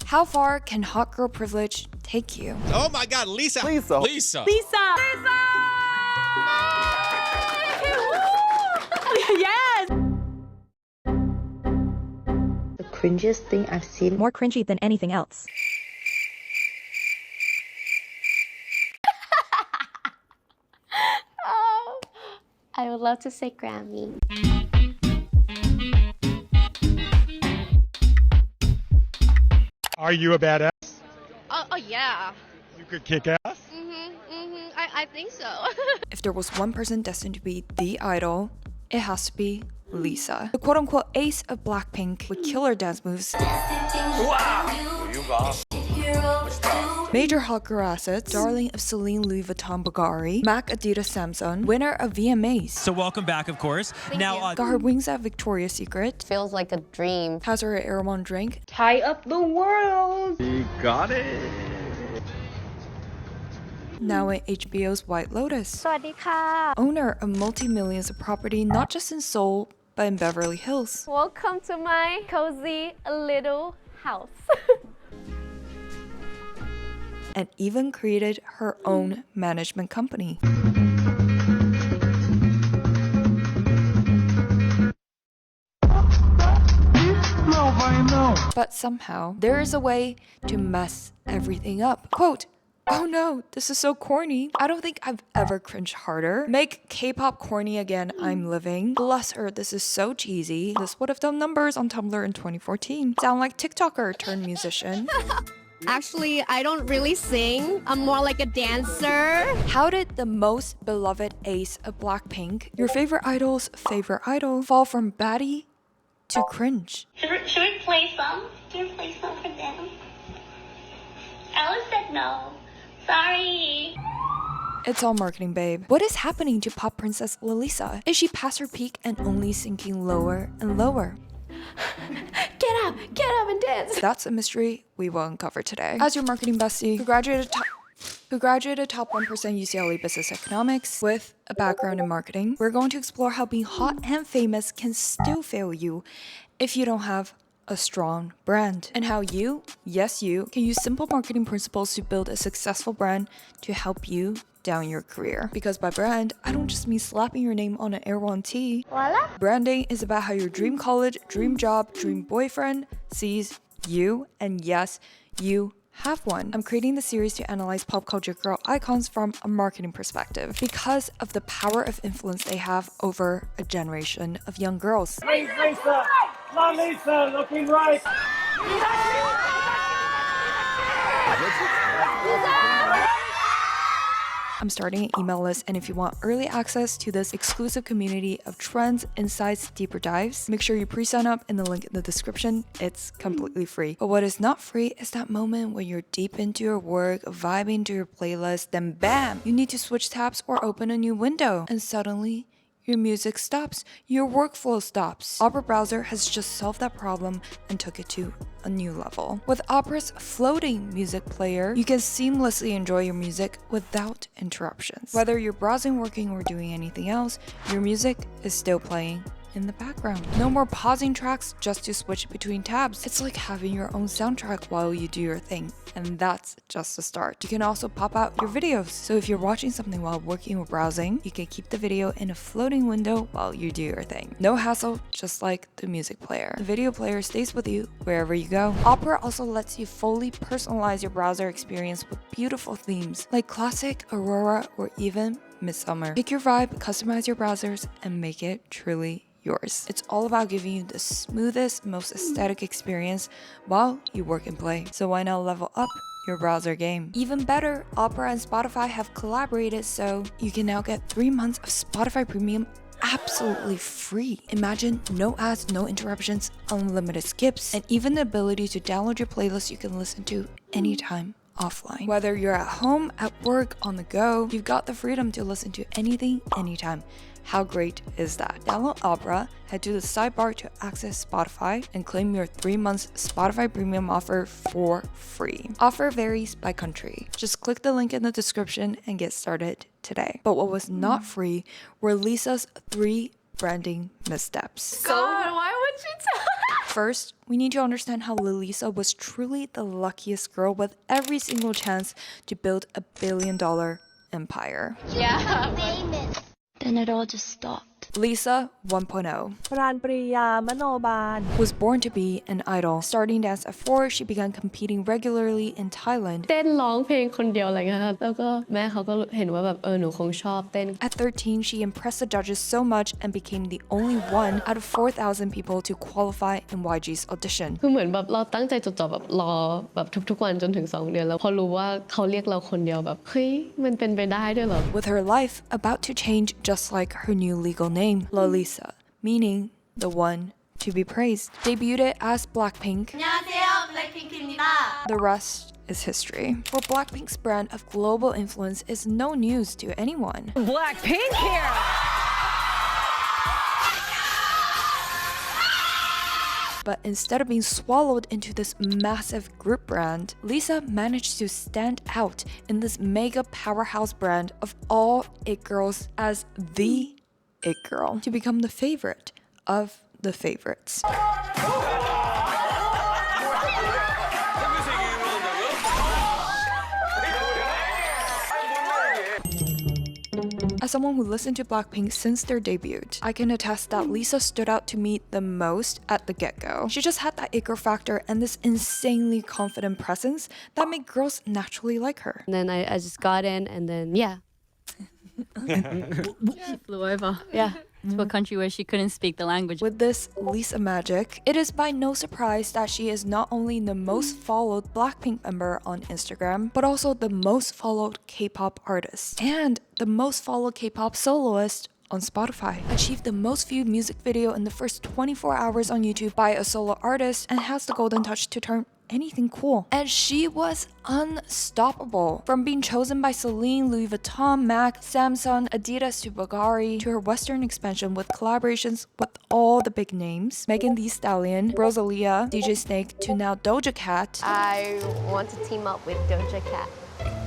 How far can hot girl privilege take you? Oh my God, Lisa. Lisa. Lisa. Lisa! Yes! The cringiest thing I've seen. More cringy than anything else. Oh, I would love to say Grammy. Are you a badass? Oh yeah. You could kick ass? I think so. If there was one person destined to be the idol, it has to be Lisa. The quote-unquote ace of Blackpink with killer dance moves. Major hot girl assets, darling of Celine, Louis Vuitton, Bulgari, Mac, Adidas, Samsung, winner of VMAs. So welcome back, of course. Got her wings at Victoria's Secret. Feels like a dream. Has her Airmon drink. Tie up the world. You got it. Now in HBO's White Lotus. สวัสดีค่ะ Owner of multi-millions of property not just in Seoul, but in Beverly Hills. Welcome to my cozy little house. And even created her own management company. But somehow, there is a way to mess everything up. Quote, "Oh no, this is so corny. I don't think I've ever cringed harder. Make K-pop corny again, I'm living. Bless her, this is so cheesy. This would have done numbers on Tumblr in 2014. Sound like TikToker turned musician." Actually, I don't really sing. I'm more like a dancer. How did the most beloved ace of Blackpink, your favorite idol's favorite idol, fall from baddie to cringe? Should we play some? Should we play some for them? Alice said no. Sorry. It's all marketing, babe. What is happening to pop princess Lalisa? Is she past her peak and only sinking lower and lower? Get up and dance. That's a mystery we will uncover today. As your marketing bestie, who graduated top 1% UCLA Business Economics with a background in marketing, we're going to explore how being hot and famous can still fail you if you don't have a strong brand, and how you, yes you, can use simple marketing principles to build a successful brand to help you down your career. Because by brand, I don't just mean slapping your name on an Airwan tee. Voila. Branding is about how your dream college, dream job, dream boyfriend sees you, and yes, you have one. I'm creating the series to analyze pop culture girl icons from a marketing perspective because of the power of influence they have over a generation of young girls. Lisa! Lalisa, looking right! I'm starting an email list, and if you want early access to this exclusive community of trends, insights, deeper dives, make sure you pre-sign up in the link in the description. It's completely free. But what is not free is that moment when you're deep into your work, vibing to your playlist, then bam, you need to switch tabs or open a new window, and suddenly your music stops, your workflow stops. Opera Browser has just solved that problem and took it to a new level. With Opera's floating music player, you can seamlessly enjoy your music without interruptions. Whether you're browsing, working, or doing anything else, your music is still playing in the background. No more pausing tracks just to switch between tabs. It's like having your own soundtrack while you do your thing. And that's just the start. You can also pop out your videos. So if you're watching something while working or browsing, you can keep the video in a floating window while you do your thing. No hassle, just like the music player. The video player stays with you wherever you go. Opera also lets you fully personalize your browser experience with beautiful themes like classic, aurora, or even midsummer. Pick your vibe, customize your browsers, and make it truly yours. It's all about giving you the smoothest, most aesthetic experience while you work and play. So why not level up your browser game? Even better, Opera and Spotify have collaborated, so you can now get 3 months of Spotify Premium absolutely free. Imagine no ads, no interruptions, unlimited skips, and even the ability to download your playlist you can listen to anytime offline. Whether you're at home, at work, on the go, you've got the freedom to listen to anything, anytime. How great is that? Download Opera, head to the sidebar to access Spotify, and claim your 3 months Spotify Premium offer for free. Offer varies by country. Just click the link in the description and get started today. But what was not free were Lisa's 3 branding missteps. God, why would you tell? first, we need to understand how Lalisa was truly the luckiest girl with every single chance to build a billion-dollar empire. Famous. Then it all just stopped. Lisa 1.0 ปราณปริยามโนบาล was born to be an idol. Starting dance at 4, she began competing regularly in Thailand. เต้นร้องเพลงคนเดียวอะไรเงี้ยครับแล้วก็แม่เขาก็เห็นว่าแบบหนูคงชอบเต้น At 13, she impressed the judges so much and became the only one out of 4,000 people to qualify in YG's audition. คือเหมือนแบบเราตั้งใจจดจ่อแบบรอแบบทุกๆวันจนถึง2 เดือนแล้วพอรู้ว่าเขาเรียกเราคนเดียวแบบเฮ้ยมันเป็นไปได้ด้วยเหรอ With her life about to change just like her new legal name, lalisa, meaning the one to be praised. Debuted as Blackpink. The rest is history. For Blackpink's brand of global influence is no news to anyone. Blackpink here But instead of being swallowed into this massive group brand, Lisa managed to stand out in this mega powerhouse brand of all it girls as the it girl to become the favorite of the favorites. As someone who listened to Blackpink since their debut, I can attest that Lisa stood out to me the most at the get-go. She just had that it girl factor and this insanely confident presence that made girls naturally like her. And then I just got in and then flew over. Yeah. To a country where she couldn't speak the language. With this Lisa magic, it is by no surprise that she is not only the most followed Blackpink member on Instagram, but also the most followed K-pop artist and the most followed K-pop soloist on Spotify. Achieved the most viewed music video in the first 24 hours on YouTube by a solo artist and has the golden touch to turn anything cool. And she was unstoppable. From being chosen by Celine, Louis Vuitton, MAC, Samsung, Adidas to Bulgari, to her Western expansion with collaborations with all the big names, Megan Thee Stallion, Rosalia, DJ Snake, to now Doja Cat. I want to team up with Doja Cat.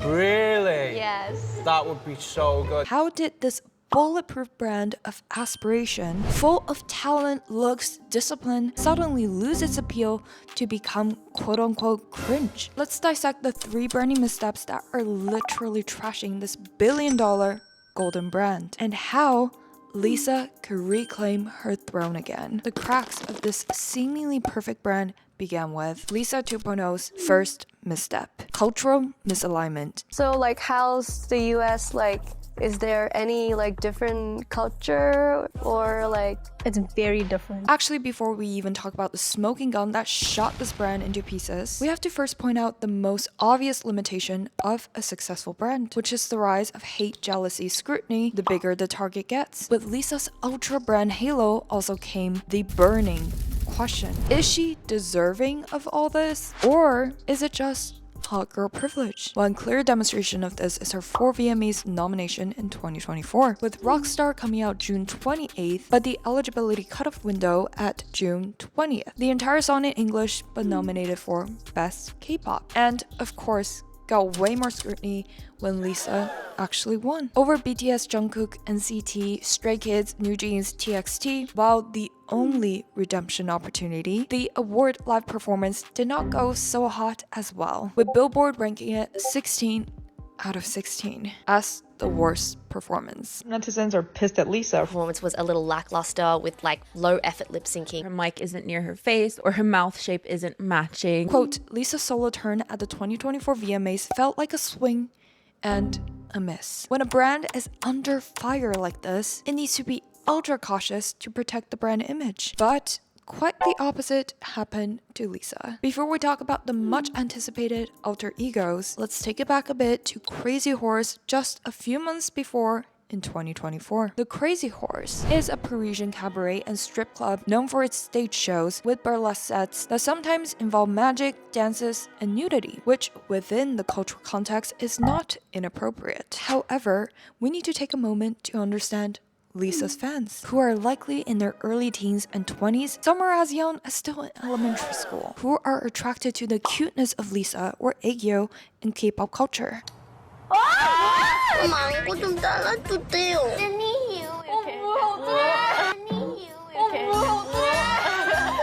Really? Yes. That would be so good. How did this bulletproof brand of aspiration, full of talent, looks, discipline, suddenly lose its appeal to become quote-unquote cringe? Let's dissect the 3 branding missteps that are literally trashing this billion-dollar golden brand, and how Lisa could reclaim her throne again. The cracks of this seemingly perfect brand began with Lisa 2.0's first misstep: cultural misalignment. So like how's the US like? Is there any like different culture or like? It's very different. Actually, before we even talk about the smoking gun that shot this brand into pieces, we have to first point out the most obvious limitation of a successful brand, which is the rise of hate, jealousy, scrutiny, the bigger the target gets. With Lisa's ultra brand halo also came the burning question: is she deserving of all this? Or is it just hot girl privilege? One clear demonstration of this is her 4 VMAs nomination in 2024, with Rockstar coming out June 28th, but the eligibility cutoff window at June 20th. The entire song in English, but nominated for Best K-pop. And of course, got way more scrutiny when Lisa actually won. Over BTS, Jungkook, NCT, Stray Kids, New Jeans, TXT, while the only redemption opportunity, the award live performance did not go so hot as well, with Billboard ranking it 16 out of 16 as the worst performance. Netizens are pissed at Lisa. Performance was a little lackluster with like low effort lip syncing. Her mic isn't near her face or her mouth shape isn't matching. Quote, Lisa's solo turn at the 2024 VMAs felt like a swing and a miss. When a brand is under fire like this, it needs to be ultra cautious to protect the brand image. But quite the opposite happened to Lisa. Before we talk about the much anticipated alter egos, let's take it back a bit to Crazy Horse just a few months before in 2024. The Crazy Horse is a Parisian cabaret and strip club known for its stage shows with burlesque sets that sometimes involve magic, dances, and nudity, which within the cultural context is not inappropriate. However, we need to take a moment to understand Lisa's fans, who are likely in their early teens and 20s, some are as young as still in elementary school, who are attracted to the cuteness of Lisa or Aegyo in K-pop culture. 엄마 이거 좀 잘라주세요.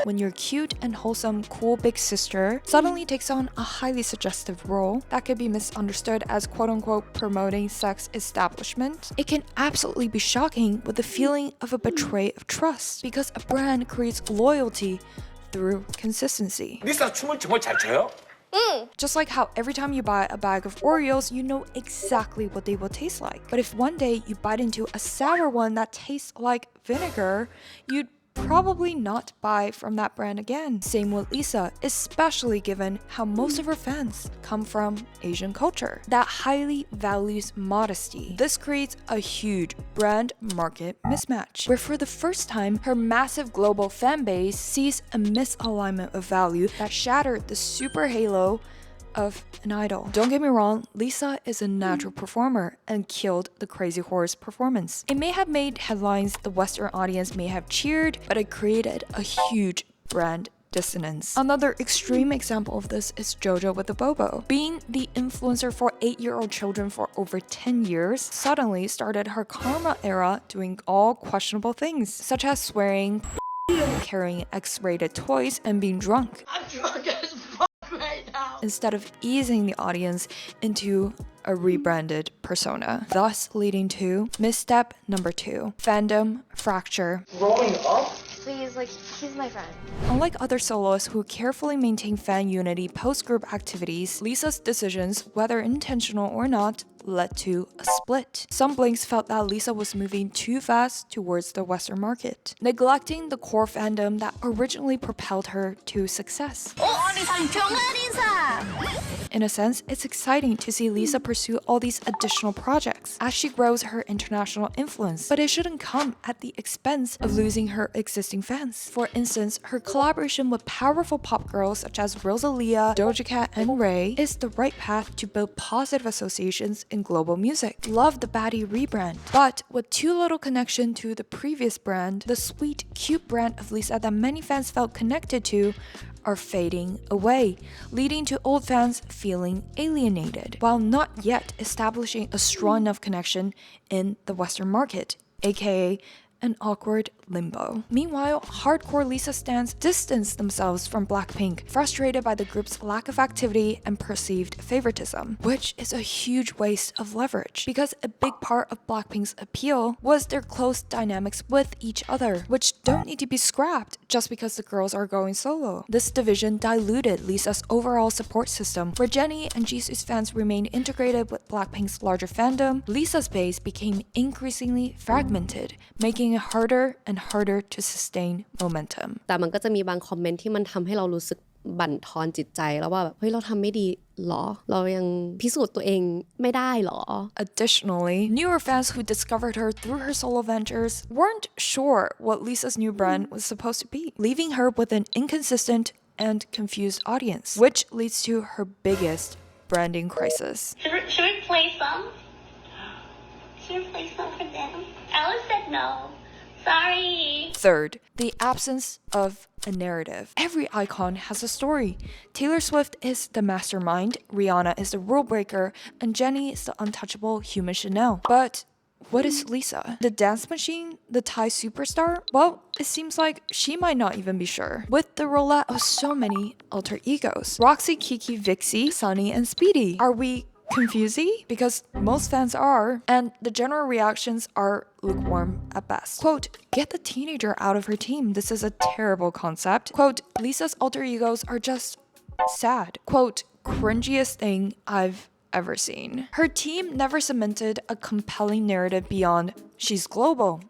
when your cute and wholesome cool big sister suddenly takes on a highly suggestive role that could be misunderstood as quote-unquote promoting sex establishment, it can absolutely be shocking with the feeling of a betray of trust because a brand creates loyalty through consistency. 리사 춤을 정말 잘 춰요? Just like how every time you buy a bag of Oreos, you know exactly what they will taste like. But if one day you bite into a sour one that tastes like vinegar, you'd probably not buy from that brand again. Same with Lisa, especially given how most of her fans come from Asian culture that highly values modesty. This creates a huge brand market mismatch, where for the first time, her massive global fan base sees a misalignment of value that shattered the super halo of an idol. Don't get me wrong, Lisa is a natural performer and killed the Crazy Horse performance. It may have made headlines, the Western audience may have cheered, but it created a huge brand dissonance. Another extreme example of this is JoJo with the Bobo. Being the influencer for 8-year-old children for over 10 years, suddenly started her karma era doing all questionable things, such as swearing, carrying X-rated toys, and being drunk. I'm drunk as fuck right now. Instead of easing the audience into a rebranded persona, thus leading to misstep number 2, fandom fracture. Growing up? Please, like, he's my friend. Unlike other soloists who carefully maintain fan unity post-group activities, Lisa's decisions, whether intentional or not, led to a split. Some Blinks felt that Lisa was moving too fast towards the Western market, neglecting the core fandom that originally propelled her to success. In a sense, it's exciting to see Lisa pursue all these additional projects as she grows her international influence, but it shouldn't come at the expense of losing her existing fans. For instance, her collaboration with powerful pop girls such as Rosalia, Doja Cat, and Ray is the right path to build positive associations in global music. Love the baddie rebrand, but with too little connection to the previous brand, the sweet, cute brand of Lisa that many fans felt connected to are fading away, leading to old fans feeling alienated, while not yet establishing a strong enough connection in the Western market, aka an awkward limbo. Meanwhile, hardcore Lisa stans distance themselves from Blackpink, frustrated by the group's lack of activity and perceived favoritism, which is a huge waste of leverage, because a big part of Blackpink's appeal was their close dynamics with each other, which don't need to be scrapped just because the girls are going solo. This division diluted Lisa's overall support system. Where Jennie and Jisoo's fans remained integrated with Blackpink's larger fandom, Lisa's base became increasingly fragmented, making it harder and harder to sustain momentum. แต่มันก็จะมีบางคอมเมนต์ที่มันทำให้เรารู้สึกบั่นทอนจิตใจแล้วว่าแบบเฮ้ยเราทำไม่ดีหรอเรายังพิสูจน์ตัวเองไม่ได้หรอ Additionally, newer fans who discovered her through her solo ventures weren't sure what Lisa's new brand was supposed to be, leaving her with an inconsistent and confused audience, which leads to her biggest branding crisis. Should we play some? Should we play some for them? Alice said no. Sorry. Third, the absence of a narrative. Every icon has a story. Taylor Swift is the mastermind, Rihanna is the rule breaker, and Jennie is the untouchable human Chanel. But what is Lisa? The dance machine? The Thai superstar? Well, it seems like she might not even be sure. With the rollout of so many alter egos, Roxy, Kiki, Vixie, Sunny, and Speedy. Are we confusing? Because most fans are, and the general reactions are lukewarm at best. Quote, get the teenager out of her team. This is a terrible concept. Quote, Lisa's alter egos are just sad. Quote, cringiest thing I've ever seen. Her team never cemented a compelling narrative beyond she's global.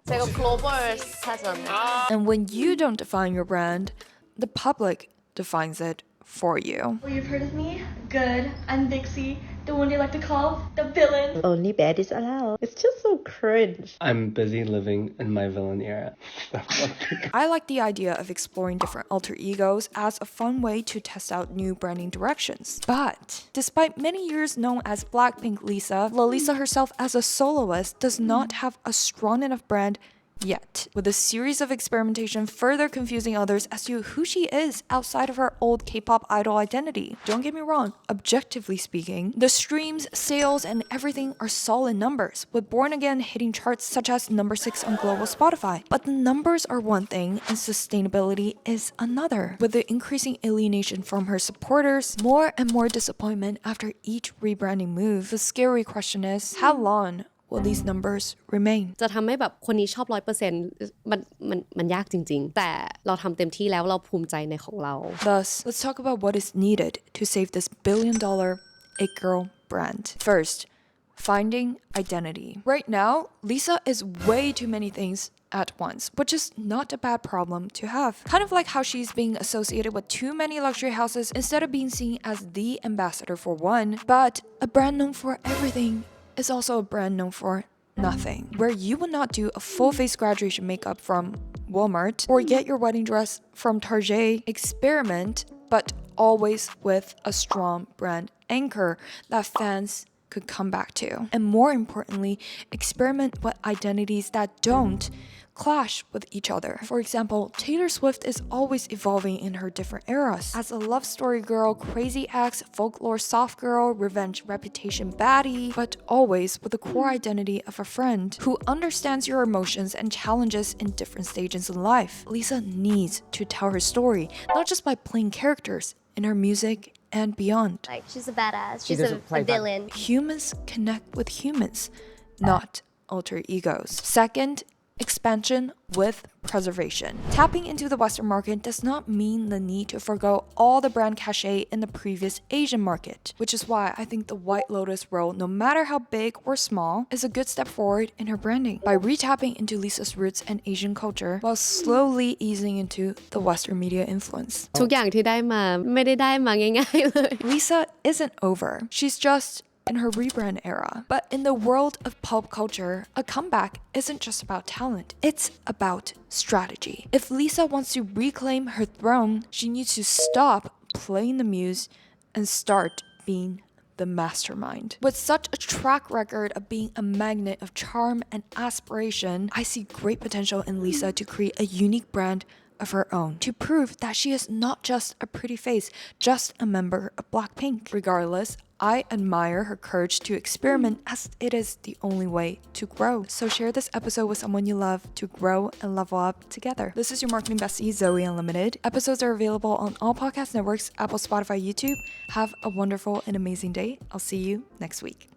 And when you don't define your brand, the public defines it for you. Well, you've heard of me? Good. I'm Vixie, the one they like to call the villain. Only bad is allowed. It's just so cringe. I'm busy living in my villain era. I like the idea of exploring different alter egos as a fun way to test out new branding directions. But despite many years known as Blackpink Lisa, lalisa herself as a soloist does not have a strong enough brand yet, with a series of experimentation further confusing others as to who she is outside of her old K-pop idol identity. Don't get me wrong, objectively speaking, the streams, sales, and everything are solid numbers, with Born Again hitting charts such as number 6 on global Spotify. But the numbers are one thing and sustainability is another. With the increasing alienation from her supporters, more and more disappointment after each rebranding move, the scary question is, how long will these numbers remain? จะทำให้แบบคนนี้ชอบ 100% มันยากจริงๆแต่เราทำเต็มที่แล้วเราภูมิใจในของเรา Thus, let's talk about what is needed to save this billion-dollar it girl brand. First, finding identity. Right now, Lisa is way too many things at once, which is not a bad problem to have. Kind of like how she's being associated with too many luxury houses instead of being seen as the ambassador for one. But a brand known for everything is also a brand known for nothing, where you would not do a full face graduation makeup from Walmart or get your wedding dress from Target. Experiment, but always with a strong brand anchor that fans could come back to. And more importantly, experiment with identities that don't clash with each other. For example, Taylor Swift is always evolving in her different eras. As a love story girl, crazy ex, folklore soft girl, revenge reputation baddie, but always with the core identity of a friend who understands your emotions and challenges in different stages in life. Lisa needs to tell her story, not just by playing characters in her music and beyond. Like, she's a badass. She's a villain. Humans connect with humans, not alter egos. Second, expansion with preservation. Tapping into the Western market does not mean the need to forgo all the brand cachet in the previous Asian market, which is why I think the White Lotus role, no matter how big or small, is a good step forward in her branding. By retapping into Lisa's roots and Asian culture while slowly easing into the Western media influence. ทุกอย่างที่ได้มาไม่ได้มาง่ายๆเลย Lisa isn't over. She's just in her rebrand era. But in the world of pop culture, a comeback isn't just about talent, it's about strategy. If Lisa wants to reclaim her throne, she needs to stop playing the muse and start being the mastermind. With such a track record of being a magnet of charm and aspiration, I see great potential in Lisa to create a unique brand of her own, to prove that she is not just a pretty face, just a member of Blackpink. Regardless, I admire her courage to experiment as it is the only way to grow. So share this episode with someone you love to grow and level up together. This is your marketing bestie, Zoe Unlimited. Episodes are available on all podcast networks, Apple, Spotify, YouTube. Have a wonderful and amazing day. I'll see you next week.